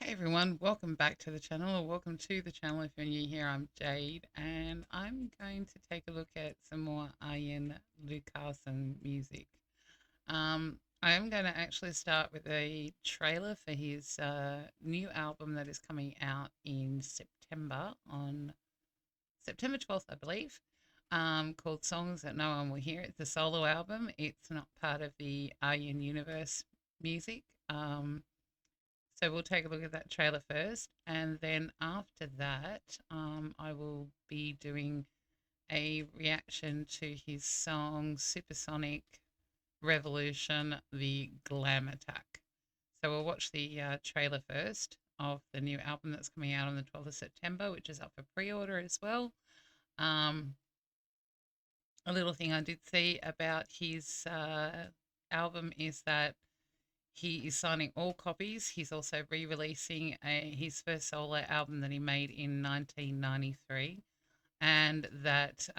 Hey everyone, welcome back to the channel, or welcome to the channel if you're new here. I'm Jade, and I'm going to take a look at some more Arjen Lucassen music. I am going to actually start with a trailer for his new album that is coming out in September, on September 12th, I believe, called Songs That No One Will Hear. It's a solo album, it's not part of the Arjen universe music. So we'll take a look at that trailer first, and then after that, I will be doing a reaction to his song Supersonic Revolution, the Glamattack. So we'll watch the trailer first of the new album that's coming out on the 12th of September, which is up for pre-order as well. Um, a little thing I did see about his album is that he is signing all copies. He's also re-releasing his first solo album that he made in 1993, and that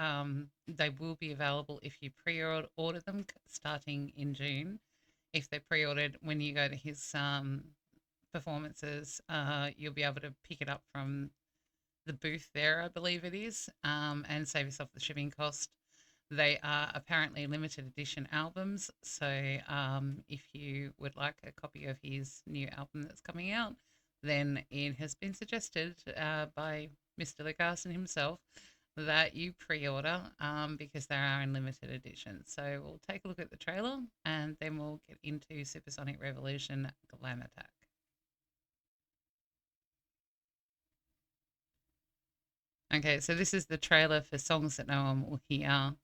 they will be available if you pre-order them starting in June. If they're pre-ordered when you go to his performances, you'll be able to pick it up from the booth there, I believe it is, and save yourself the shipping cost. They are apparently limited edition albums, so if you would like a copy of his new album that's coming out, then it has been suggested by Mr. Lucassen himself that you pre-order because they are in limited edition. So we'll take a look at the trailer and then we'll get into Supersonic Revolution Glamattack. Okay, so this is the trailer for Songs That No One Will Hear.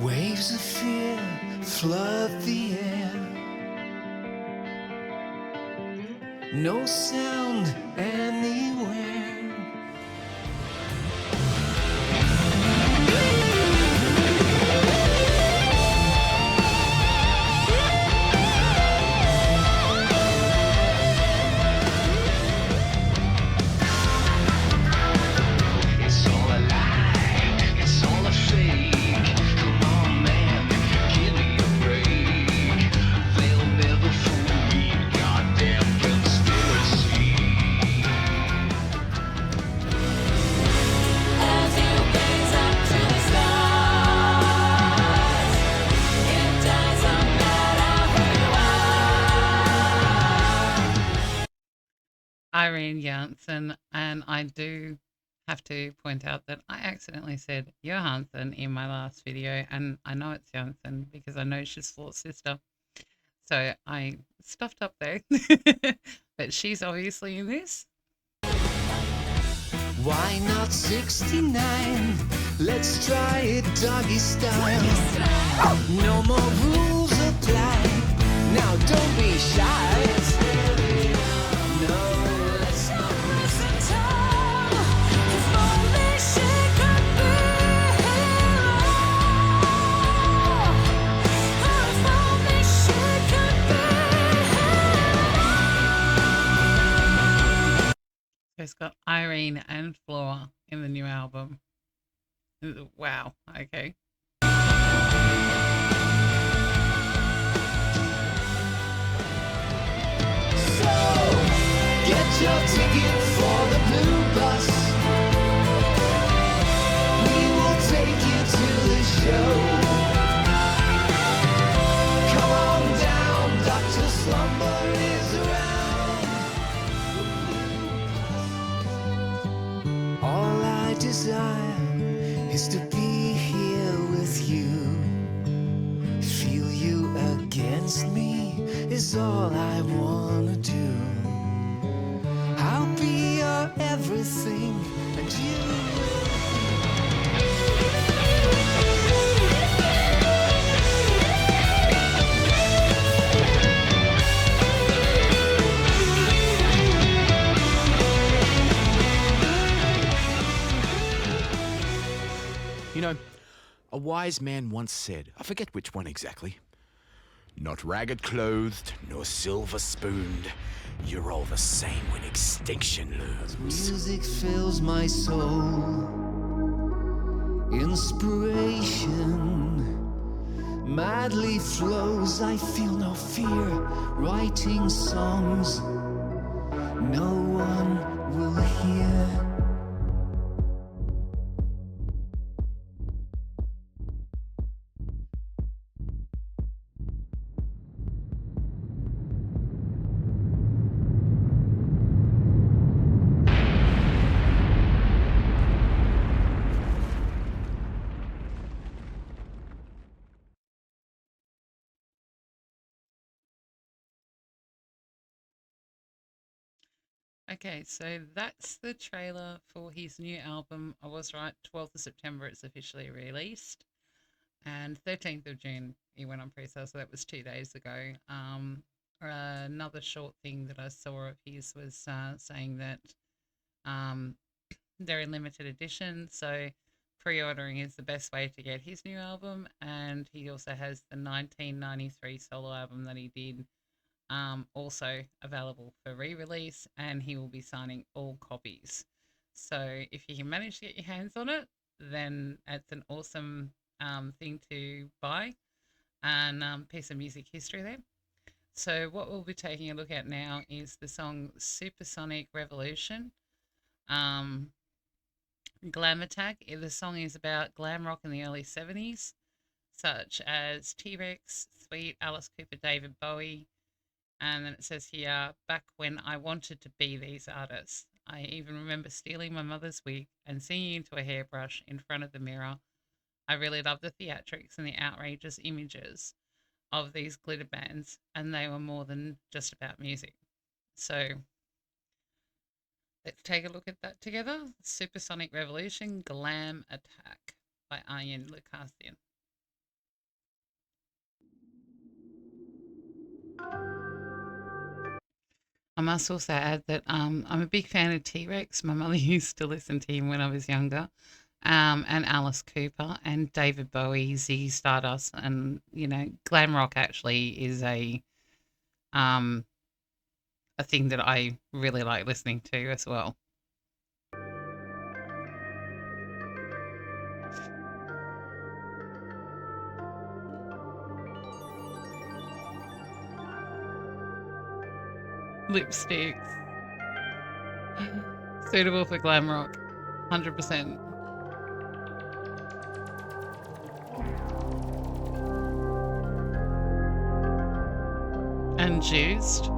Waves of fear flood the air. No sound anywhere. It's all a lie, it's all a fake. Come on, man, give me a break. They'll never fool me, goddamn conspiracy. As you gaze up to the stars, it doesn't matter who you are. Irene Janssen, and I do have to point out that I accidentally said Johansson in my last video, and I know it's Janssen because I know she's Floor's sister. So I stuffed up there, but she's obviously in this. Why not 69? Let's try it doggy style. No more rules apply. Now don't be shy. No, let's not mistletoe. If only she could be here. Oh, if only she could be here. So it's got Irene and Floor in the new album. Wow, okay. So, get your ticket for the blue bus. We will take you to the show. Come on down, Dr. Slumber is around. All I desire is to be here with you. Feel you against me is all I wanna do. I'll be your everything, and you will You know, a wise man once said, I forget which one exactly, Not ragged clothed, nor silver spooned. You're all the same when extinction looms. Music fills my soul. Inspiration madly flows. I feel no fear writing songs no one will hear. Okay, so that's the trailer for his new album. I was right, 12th of September it's officially released, and 13th of June it went on pre-sale, so that was 2 days ago. Another short thing that I saw of his was saying that um, they're in limited edition, so pre-ordering is the best way to get his new album, and he also has the 1993 solo album that he did also available for re-release, and he will be signing all copies. So if you can manage to get your hands on it, then it's an awesome thing to buy, and piece of music history there. So what we'll be taking a look at now is the song Supersonic Revolution. Um, Glamattack. The song is about glam rock in the early 70s, such as T Rex, Sweet, Alice Cooper, David Bowie. And then it says here, back when I wanted to be these artists. I even remember stealing my mother's wig and singing into a hairbrush in front of the mirror. I really loved the theatrics and the outrageous images of these glitter bands, and they were more than just about music. So let's take a look at that together. Supersonic Revolution, Glam Attack by Arjen Lucassen. I must also add that I'm a big fan of T Rex. My mother used to listen to him when I was younger, and Alice Cooper and David Bowie, Ziggy Stardust, and glam rock actually is um, a thing that I really like listening to as well. Lipsticks, suitable for glam rock, 100%. And juiced.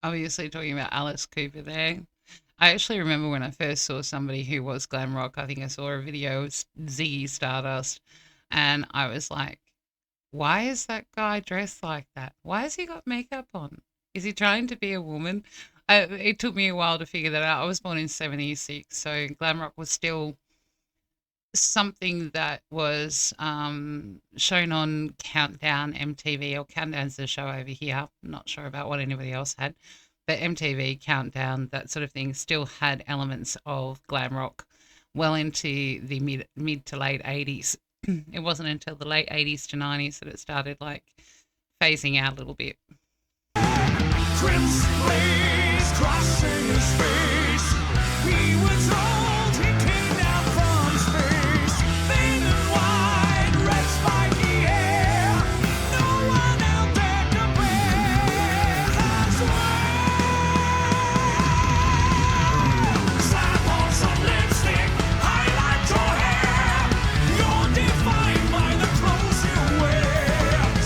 obviously talking about Alice Cooper there. I actually remember when I first saw somebody who was glam rock. I think I saw a video of Ziggy Stardust, and I was like, why is that guy dressed like that? Why has he got makeup on? Is he trying to be a woman? It took me a while to figure that out. I was born in '76, so glam rock was still something that was shown on Countdown MTV, or Countdown's the show over here. I'm not sure about what anybody else had, but MTV, Countdown, that sort of thing, still had elements of glam rock well into the mid to late 80s. It wasn't until the late 80s to 90s that it started like phasing out a little bit. Crimson blaze crossing his face. We were told he came down from space. Faded white, red spiky hair. No one out there compares. I swear. Slap on some lipstick, highlight your hair. You're defined by the clothes you wear.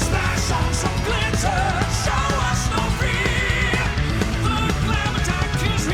Splash on some glitter, show us no fear. The Glamattack is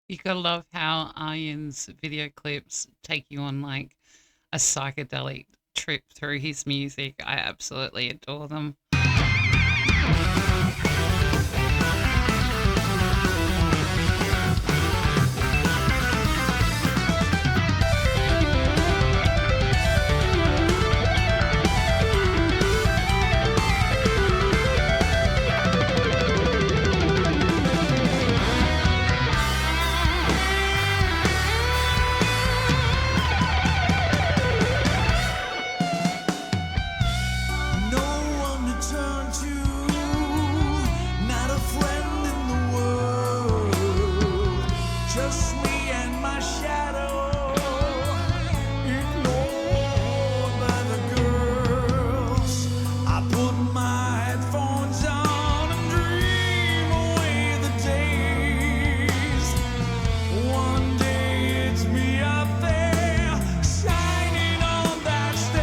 You gotta love how Arjen's video clips take you on like a psychedelic trip through his music. I absolutely adore them. no one to turn to, not a friend in the world, just me and my shadow, ignored by the girls. I put my headphones on and dream away the days. One day it's me up there, shining on that stage.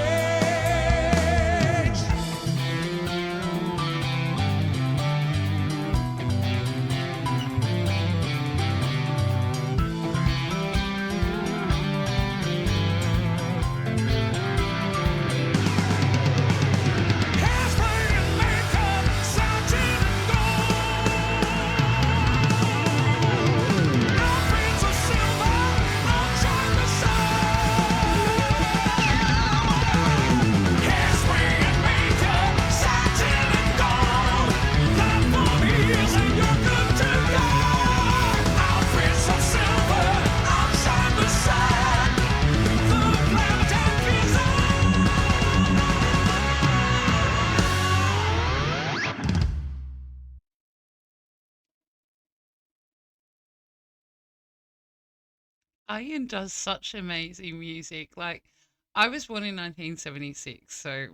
Hairspray and makeup, satin and gold. Outfits of silver, outshine the sun. Hairspray and makeup, satin and gold. Platform heels and you're good to go. Outfits of silver, outshine the sun. The Glamattack is on. Arjen does such amazing music. Like, I was born in 1976, so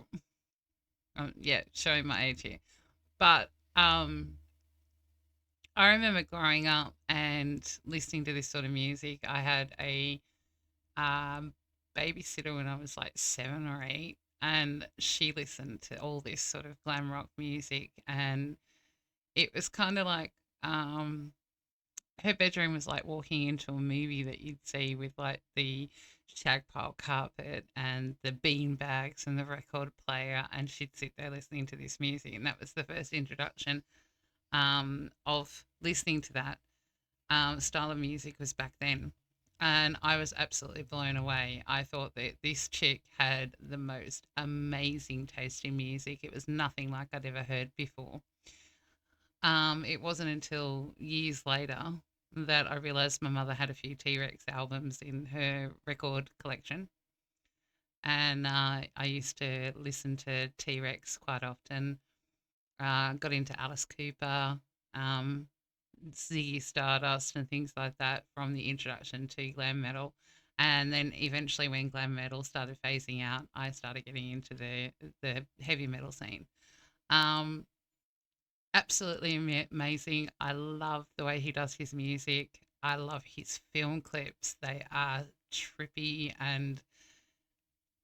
yeah, showing my age here. But I remember growing up and listening to this sort of music. I had a um, babysitter when I was like 7 or 8, and she listened to all this sort of glam rock music, and it was kind of like her bedroom was like walking into a movie that you'd see with like the shagpile carpet and the bean bags and the record player, and she'd sit there listening to this music, and that was the first introduction of listening to that style of music was back then. And I was absolutely blown away. I thought that this chick had the most amazing taste in music. It was nothing like I'd ever heard before. It wasn't until years later that I realized my mother had a few T Rex albums in her record collection. And I used to listen to T Rex quite often. Got into Alice Cooper, um, Ziggy Stardust, and things like that from the introduction to glam metal. And then eventually, when glam metal started phasing out, I started getting into the heavy metal scene. Um, Absolutely amazing. I love the way he does his music. I love his film clips. They are trippy and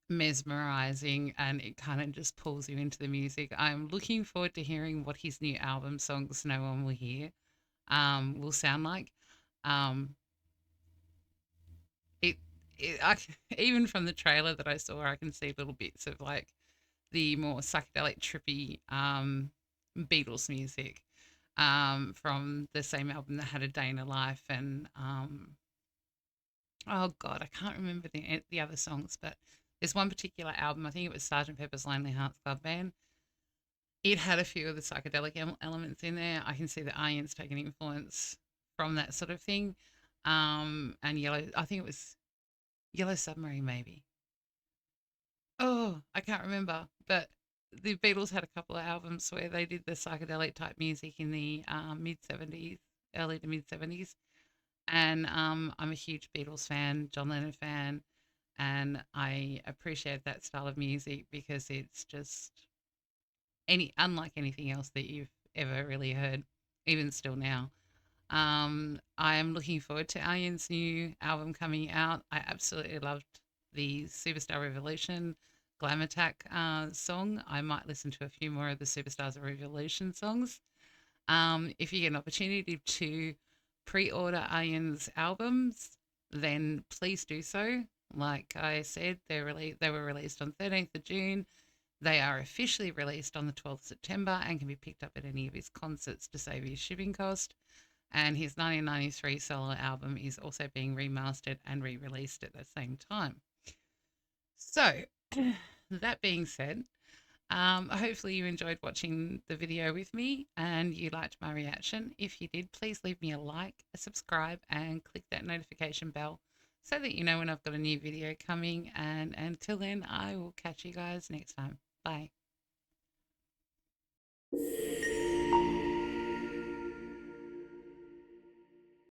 mesmerizing, and it kind of just pulls you into the music. I'm looking forward to hearing what his new album, Songs No One Will Hear, will sound like. Um, it, even from the trailer that I saw, I can see little bits of like the more psychedelic, trippy Beatles music from the same album that had A Day in a Life and oh god, I can't remember the other songs, but there's one particular album. I think it was Sergeant Pepper's Lonely Hearts Club Band. It had a few of the psychedelic elements in there. I can see that Arjen's taken influence from that sort of thing. And Yellow, I think it was Yellow Submarine, maybe. Oh, I can't remember. But the Beatles had a couple of albums where they did the psychedelic type music in the mid 70s, early to mid 70s. And I'm a huge Beatles fan, John Lennon fan, and I appreciate that style of music because it's just unlike anything else that you've ever really heard, even still now. I am looking forward to Arjen's new album coming out. I absolutely loved the Superstar Revolution Glamattack song. I might listen to a few more of the Superstars Revolution songs. If you get an opportunity to pre-order Arjen's albums, then please do so. Like I said, they were released on 13th of June. They are officially released on the 12th of September and can be picked up at any of his concerts to save his shipping cost. And his 1993 solo album is also being remastered and re released at the same time. So, that being said, hopefully you enjoyed watching the video with me and you liked my reaction. If you did, please leave me a like, a subscribe, and click that notification bell so that you know when I've got a new video coming. And until then, I will catch you guys next time. Bye.